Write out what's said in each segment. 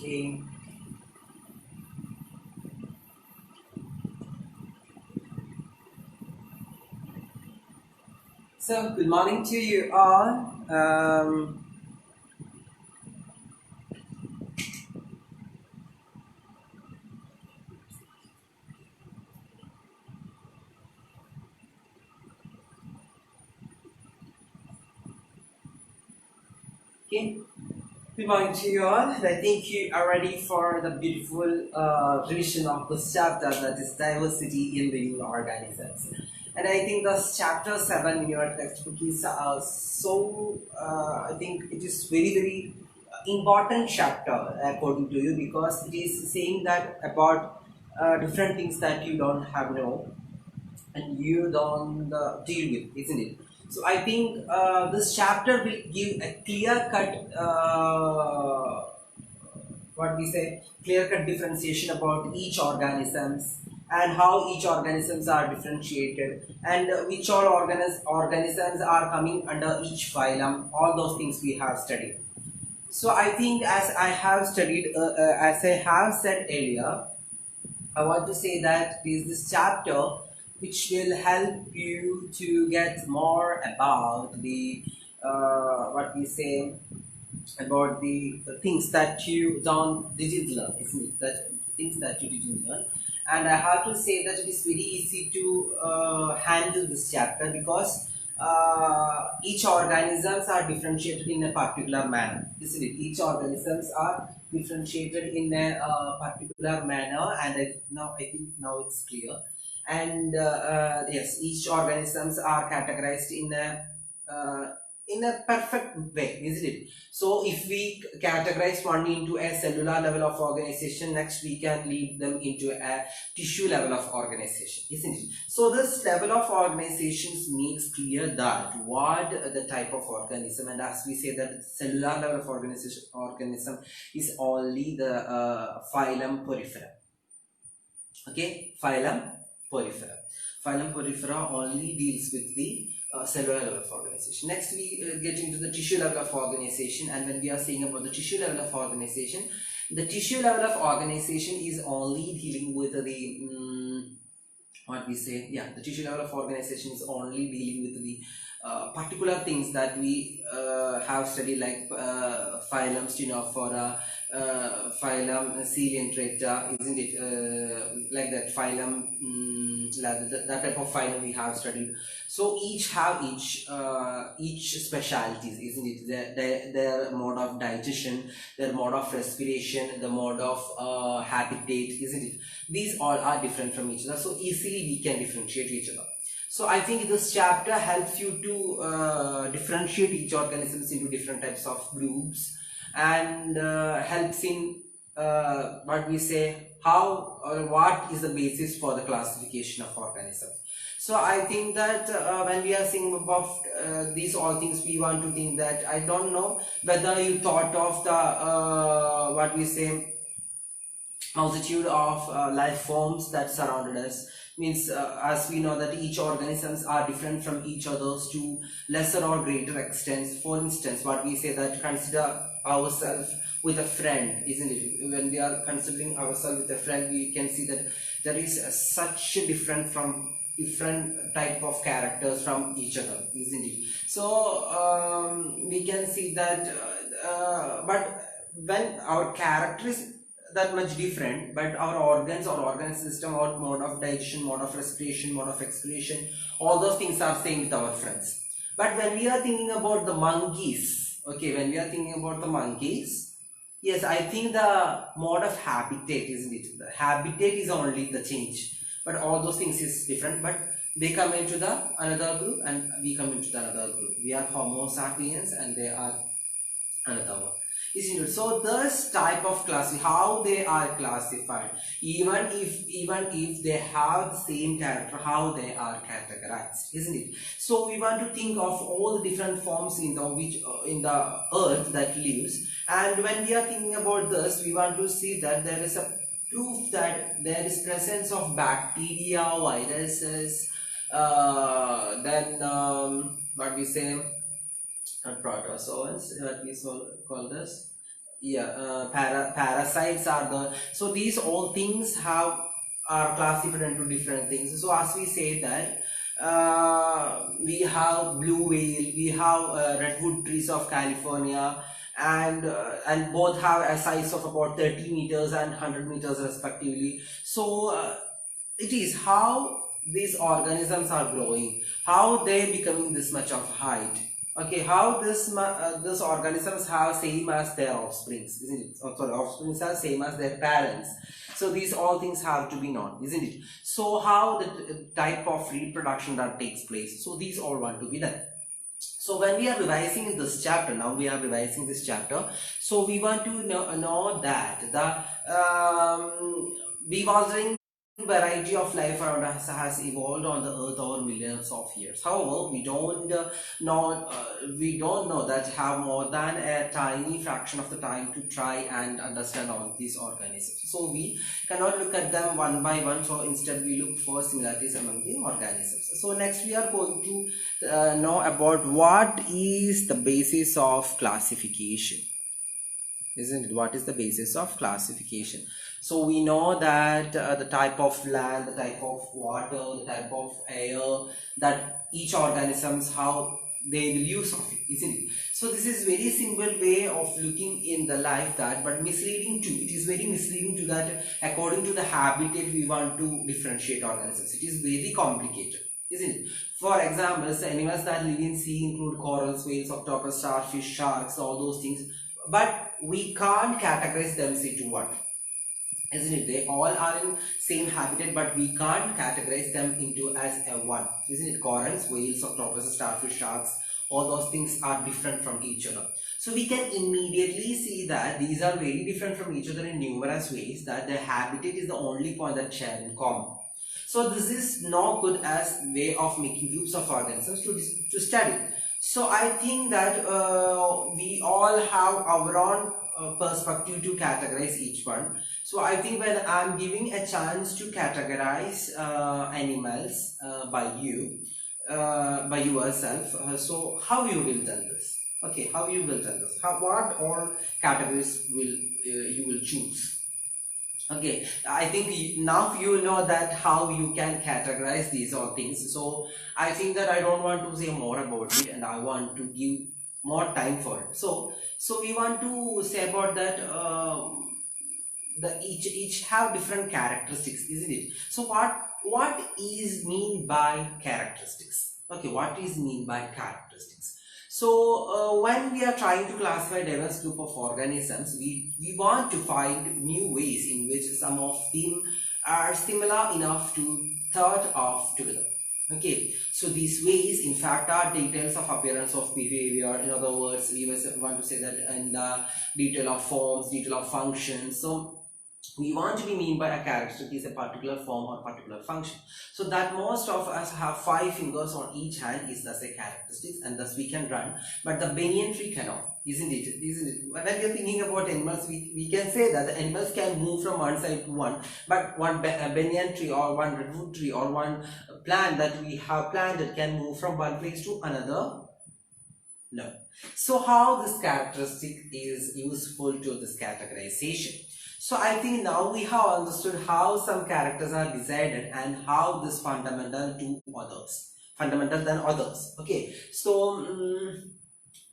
Okay. So, good morning to you all. Okay. Good morning to you all. And I think you are ready for the beautiful revision of this chapter, that is diversity in living organisms. And I think this chapter 7 in your textbook is I think it is very important chapter according to you, because it is saying that about different things that you don't have know and you don't deal with, isn't it? So I think this chapter will give a clear cut, what we say, clear cut differentiation about each organisms, and how each organisms are differentiated, and which all organisms are coming under each phylum. All those things we have studied. So I think, as I have studied, as I have said earlier, I want to say that this chapter which will help you to get more about the what we say, about the things that you don't didn't learn, isn't it? That things that you didn't learn. And I have to say that it is very easy to handle this chapter, because each organisms are differentiated in a particular manner, isn't it? Each organisms are differentiated in a particular manner, and I think now it's clear. And yes, each organisms are categorized uh, in a perfect way, isn't it? So if we categorize one into a cellular level of organization, next we can lead them into a tissue level of organization, isn't it? So this level of organizations makes clear that what the type of organism, and as we say that cellular level of organism is only the phylum porifera. Okay, phylum porifera only deals with the cellular level of organization. Next we get into the tissue level of organization, and when we are saying about the tissue level of organization, the tissue level of organization is only dealing with the what we say, yeah, the tissue level of organization is only dealing with the particular things that we have studied, like phylum Stenophora, phylum Coelenterata, isn't it? Like that phylum, that type of phylum we have studied. So each have each specialties, isn't it? Their mode of digestion, their mode of respiration, the mode of habitat, isn't it? These all are different from each other, so easily we can differentiate each other. So I think this chapter helps you to differentiate each organisms into different types of groups, and helps in what we say, how or what is the basis for the classification of organisms. So I think that when we are saying about these all things, we want to think that, I don't know whether you thought of the what we say, multitude of life forms that surrounded us. Means as we know that each organisms are different from each others to lesser or greater extents. For instance, what we say that consider ourselves with a friend, isn't it? When we are considering ourselves with a friend, we can see that there is such a different type of characters from each other, isn't it? So we can see that but when our character is that much different, but our organs or organ system, or mode of digestion, mode of respiration, mode of excretion, all those things are same with our friends. But when we are thinking about the monkeys, okay, when we are thinking about the monkeys, yes, I think the mode of habitat, isn't it? The habitat is only the change, but all those things is different. But they come into the another group, and we come into the another group. We are Homo sapiens, and they are another one, isn't it? So this type of class, how they are classified, even if they have the same character, how they are categorized, isn't it? So we want to think of all the different forms in the in the earth that lives, and when we are thinking about this, we want to see that there is a proof that there is presence of bacteria, viruses, then what we say, not protozoans, what we call this, yeah, parasites are the, so these all things are classified into different things. So as we say that we have blue whale, we have redwood trees of California, and both have a size of about 30 meters and 100 meters respectively. So it is how these organisms are growing, how they becoming this much of height. Okay, how this organisms have same as their offsprings, isn't it? Oh, sorry, offsprings are same as their parents. So these all things have to be known, isn't it? So how the type of reproduction that takes place. So these all want to be done. So when we are revising this chapter, now we are revising this chapter. So we want to know that the evolving variety of life around us has evolved on the earth over millions of years. However, we don't know that have more than a tiny fraction of the time to try and understand all these organisms. So we cannot look at them one by one. So instead we look for similarities among the organisms. So next we are going to know about what is the basis of classification, isn't it? What is the basis of classification? So we know that the type of land, the type of water, the type of air that each organisms, how they will use of it, isn't it? So this is very simple way of looking in the life that, but misleading too. It is very misleading to that according to the habitat we want to differentiate organisms. It is very complicated, isn't it? For example, the animals that live in sea include corals, whales, octopus, starfish, sharks, all those things. But we can't categorize them into one, isn't it? They all are in same habitat, but we can't categorize them into as a one, isn't it? Corals, whales, octopuses, starfish, sharks, all those things are different from each other. So we can immediately see that these are very different from each other in numerous ways, that their habitat is the only point that share in common. So this is not good as way of making groups of organisms to study. So I think that we all have our own perspective to categorize each one. So I think when I'm giving a chance to categorize animals by yourself, so how you will done this? Okay, how you will done this? What all categories will you will choose? Okay, I think now you know that how you can categorize these all things. So I think that I don't want to say more about it, and I want to give more time for it. So we want to say about that the each have different characteristics, isn't it? So what is mean by characteristics? Okay, what is mean by characteristics? So when we are trying to classify diverse group of organisms, we want to find new ways in which some of them are similar enough to thought of together. Okay, so these ways in fact are details of appearance of behavior. In other words, we want to say that in the detail of forms, detail of functions. So we want to be mean by a characteristic is a particular form or particular function. So that most of us have 5 fingers on each hand is thus a characteristic, and thus we can run, but the banyan tree cannot, isn't it? When we are thinking about animals, we can say that the animals can move from one side to one, but one banyan tree or one redwood tree or one plant that we have planted can move from one place to another. No. So how this characteristic is useful to this categorization? So I think now we have understood how some characters are decided and how this fundamental than others. Okay, so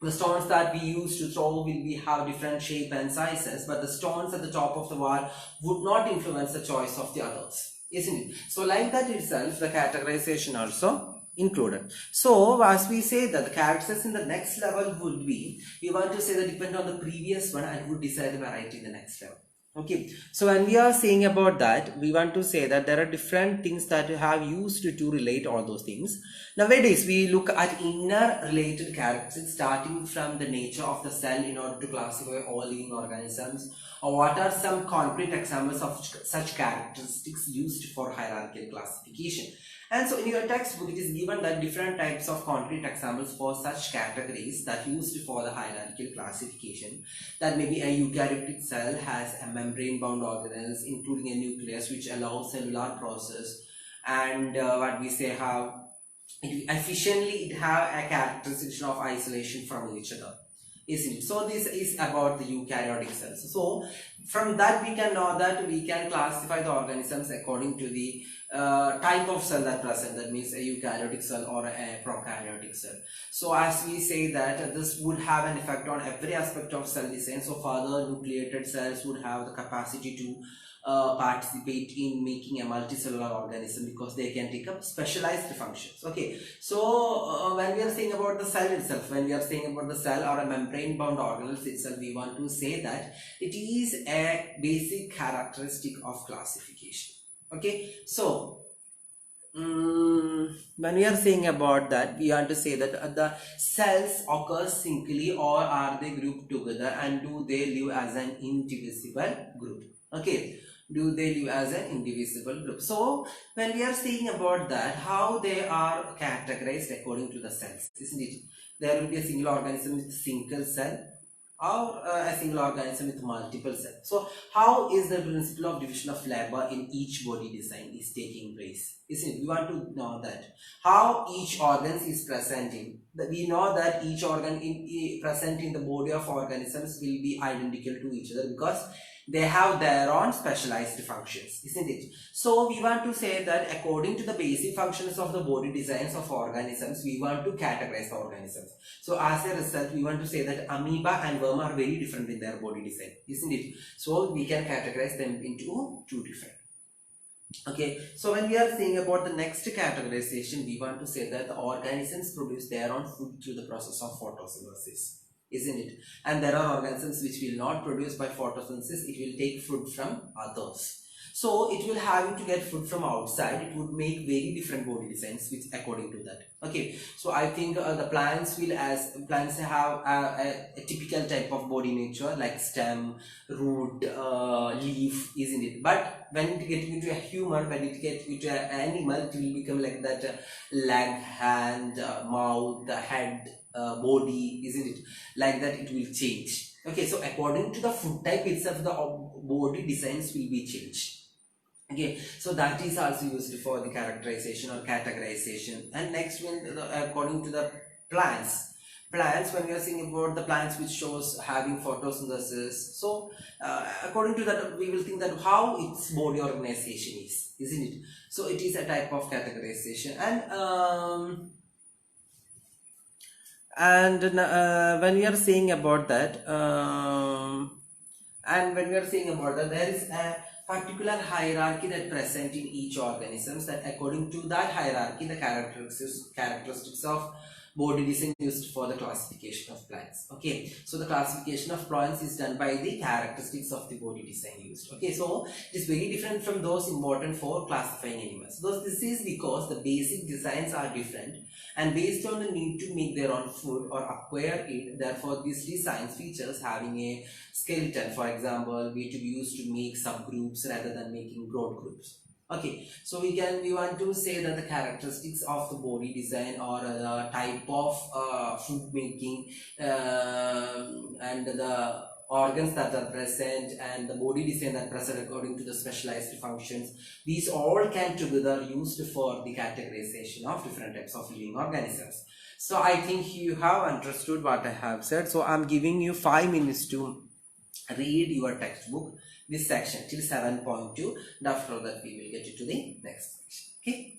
the stones that we use to throw will have different shape and sizes, but the stones at the top of the wall would not influence the choice of the others, isn't it? So like that itself, the categorization also included. So as we say that the characters in the next level would be, we want to say that depend on the previous one and would decide the variety in the next level. Okay, so when we are saying about that, we want to say that there are different things that you have used to relate all those things. Nowadays, we look at inner related characteristics starting from the nature of the cell in order to classify all living organisms, or what are some concrete examples of such characteristics used for hierarchical classification. And so in your textbook, it is given that different types of concrete examples for such categories that used for the hierarchical classification. That maybe a eukaryotic cell has a membrane-bound organelles, including a nucleus, which allows cellular process, and what we say have efficiently it have a characteristic of isolation from each other. isn't it? So this is about the eukaryotic cells. So from that we can know that we can classify the organisms according to the type of cell that present, that means a eukaryotic cell or a prokaryotic cell. So as we say that this would have an effect on every aspect of cell design. So further nucleated cells would have the capacity to participate in making a multicellular organism because they can take up specialized functions. Okay, so when we are saying about the cell itself, when we are saying about the cell or a membrane bound organelles itself, we want to say that it is a basic characteristic of classification. Okay, so when we are saying about that, we want to say that the cells occur singly or are they grouped together, and do they live as an indivisible group? Okay, do they live as an indivisible group? So when we are saying about that, how they are categorized according to the cells, isn't it? There will be a single organism with single cell, or a single organism with multiple cells. So how is the principle of division of labor in each body design is taking place, isn't it? We want to know that how each organ is present in. We know that each organ present in the body of organisms will be identical to each other because they have their own specialized functions, isn't it? So we want to say that according to the basic functions of the body designs of organisms, we want to categorize the organisms. So as a result, we want to say that amoeba and worm are very different in their body design, isn't it? So we can categorize them into two different. Okay, so when we are saying about the next categorization, we want to say that the organisms produce their own food through the process of photosynthesis, isn't it? And there are organisms which will not produce by photosynthesis, it will take food from others. So it will having to get food from outside, it would make very different body designs which according to that. Okay, so I think the plants will, as plants have a typical type of body nature like stem, root, leaf, isn't it? But when it gets into a human, when it gets into an animal, it will become like that leg, hand, mouth, the head, body, isn't it? Like that it will change. Okay, so according to the food type itself, the body designs will be changed. Okay, so that is also used for the characterization or categorization. And next one, according to the plants, when we are saying about the plants which shows having photosynthesis, so according to that we will think that how its body organization is, isn't it? So it is a type of categorization. And when we are saying about that, there is a particular hierarchy that present in each organisms, that according to that hierarchy the characteristics of body design used for the classification of plants. Okay, so the classification of plants is done by the characteristics of the body design used. Okay, so it is very different from those important for classifying animals. So this is because the basic designs are different, and based on the need to make their own food or acquire it, therefore these designs features having a skeleton, for example, we to be used to make subgroups rather than making broad groups. Okay, so we want to say that the characteristics of the body design or the type of food making and the organs that are present and the body design that present according to the specialized functions, these all can together used for the categorization of different types of living organisms. So I think you have understood what I have said. So I'm giving you 5 minutes to read your textbook, this section till 7.2, and after that we will get into the next section. Okay.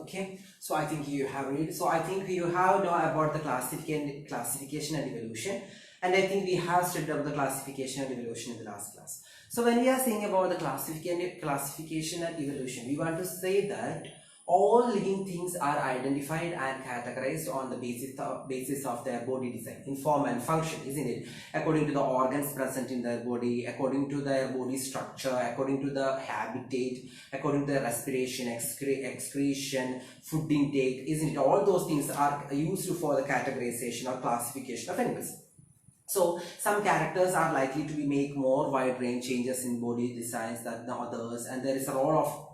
Okay, so I think you have read. So I think you have know about the classification and evolution, and I think we have studied about the classification and evolution in the last class. So when we are saying about the classification and evolution, we want to say that all living things are identified and categorized on the basis of their body design in form and function, isn't it? According to the organs present in their body, according to their body structure, according to the habitat, according to the respiration, excretion, food intake, isn't it? All those things are used for the categorization or classification of animals. So some characters are likely to be make more wide range changes in body designs than the others, and there is a role of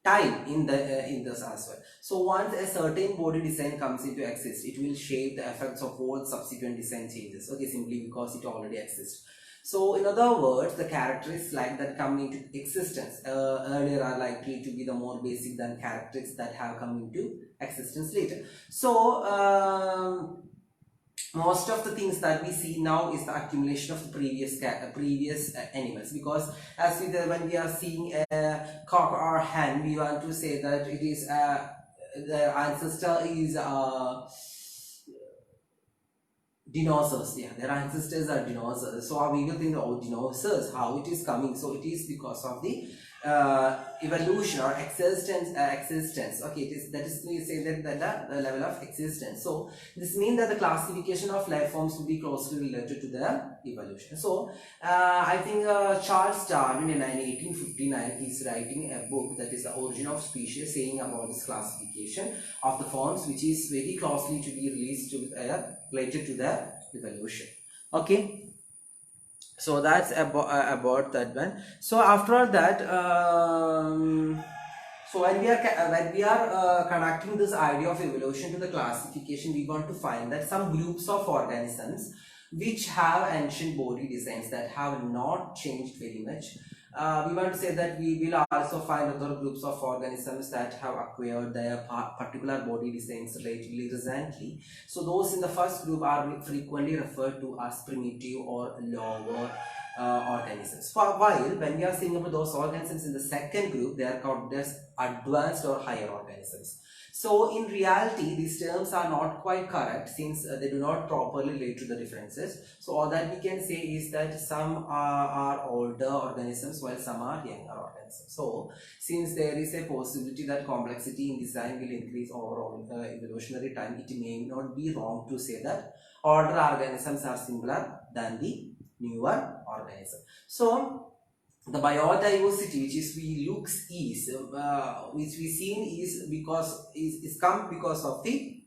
time in this as well. So once a certain body design comes into exist, it will shape the effects of all subsequent design changes. Okay, simply because it already exists. So in other words, the characteristics like that come into existence earlier are likely to be the more basic than characteristics that have come into existence later. So most of the things that we see now is the accumulation of the previous animals, because as when we are seeing a cock or hen, we want to say that it is the ancestor is dinosaurs. Yeah, their ancestors are dinosaurs. So we will think, oh, dinosaurs, how it is coming? So it is because of the evolution or existence. Okay, it is, that is, we say that the level of existence. So this means that the classification of life forms will be closely related to the evolution. So I think Charles Darwin in 1859 is writing a book that is The Origin of Species, saying about this classification of the forms, which is very closely to be related to the evolution. Okay, so that's about that one. So after that, so when we are connecting this idea of evolution to the classification, we want to find that some groups of organisms which have ancient body designs that have not changed very much. We want to say that we will also find other groups of organisms that have acquired their particular body designs relatively recently. So those in the first group are frequently referred to as primitive or lower organisms. While when we are seeing about those organisms in the second group, they are called as advanced or higher organisms. So in reality, these terms are not quite correct, since they do not properly relate to the differences. So all that we can say is that some are older organisms while some are younger organisms. So since there is a possibility that complexity in design will increase overall evolutionary time, it may not be wrong to say that older organisms are similar than the newer organism. So the biodiversity which is which we seen is because is come because of the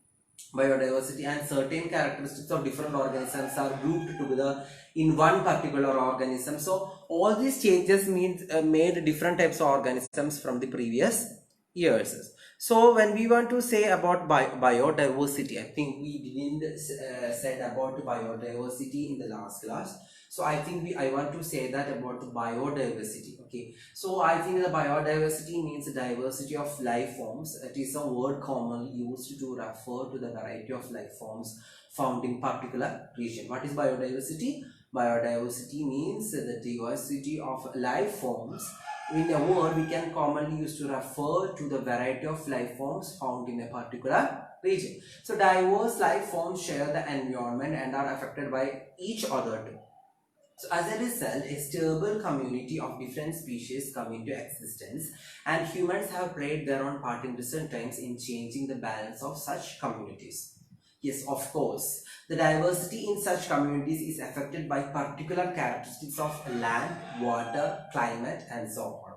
biodiversity, and certain characteristics of different organisms are grouped together in one particular organism. So all these changes means made different types of organisms from the previous years. So when we want to say about biodiversity, I think we didn't said about biodiversity in the last class. So I think I want to say that about the biodiversity. Okay, so I think the biodiversity means the diversity of life forms. It is a word commonly used to refer to the variety of life forms found in particular region. What is biodiversity? Biodiversity means the diversity of life forms. In a word, we can commonly use to refer to the variety of life forms found in a particular region. So diverse life forms share the environment and are affected by each other too. So as a result, a stable community of different species come into existence, and humans have played their own part in recent times in changing the balance of such communities. Yes, of course, the diversity in such communities is affected by particular characteristics of land, water, climate, and so on.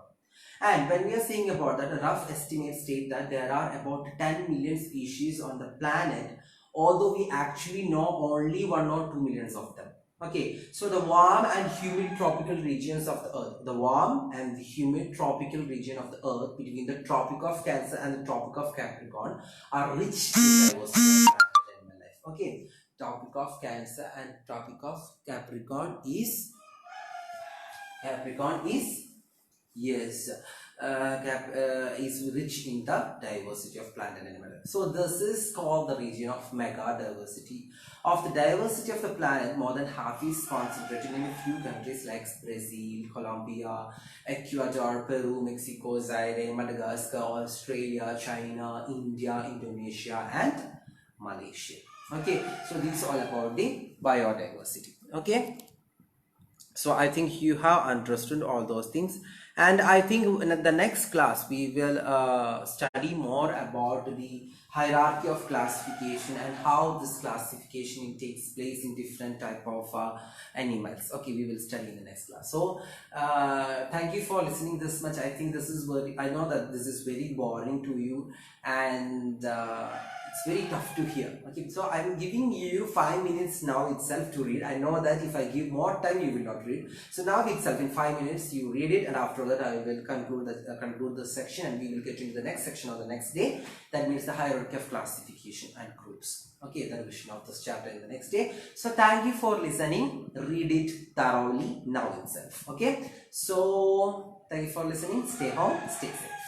And when we are saying about that, a rough estimate state that there are about 10 million species on the planet, although we actually know only 1 or 2 millions of them. Okay, so the warm and humid tropical regions of the earth, the warm and the humid tropical region of the earth between the Tropic of Cancer and the Tropic of Capricorn are rich in diversity of animal life. Okay, Tropic of Cancer and Tropic of Capricorn is Yes, is rich in the diversity of plant and animal. So this is called the region of mega diversity. Of the diversity of the planet, more than half is concentrated in a few countries like Brazil, Colombia, Ecuador, Peru, Mexico, Zaire, Madagascar, Australia, China, India, Indonesia, and Malaysia. Okay, so these are all about the biodiversity. Okay, so I think you have understood all those things, and I think in the next class we will study more about the hierarchy of classification and how this classification takes place in different type of animals. Okay, we will study in the next class. So thank you for listening this much. I think this is very, I know that this is very boring to you, and it's very tough to hear. Okay, so I'm giving you 5 minutes now itself to read. I know that if I give more time you will not read, so now itself in 5 minutes you read it, and after that I will conclude the section, and we will get into the next section on the next day. That means the hierarchy of classification and groups. Okay, the revision of this chapter in the next day. So thank you for listening. Read it thoroughly now itself. Okay, so thank you for listening. Stay home, stay safe.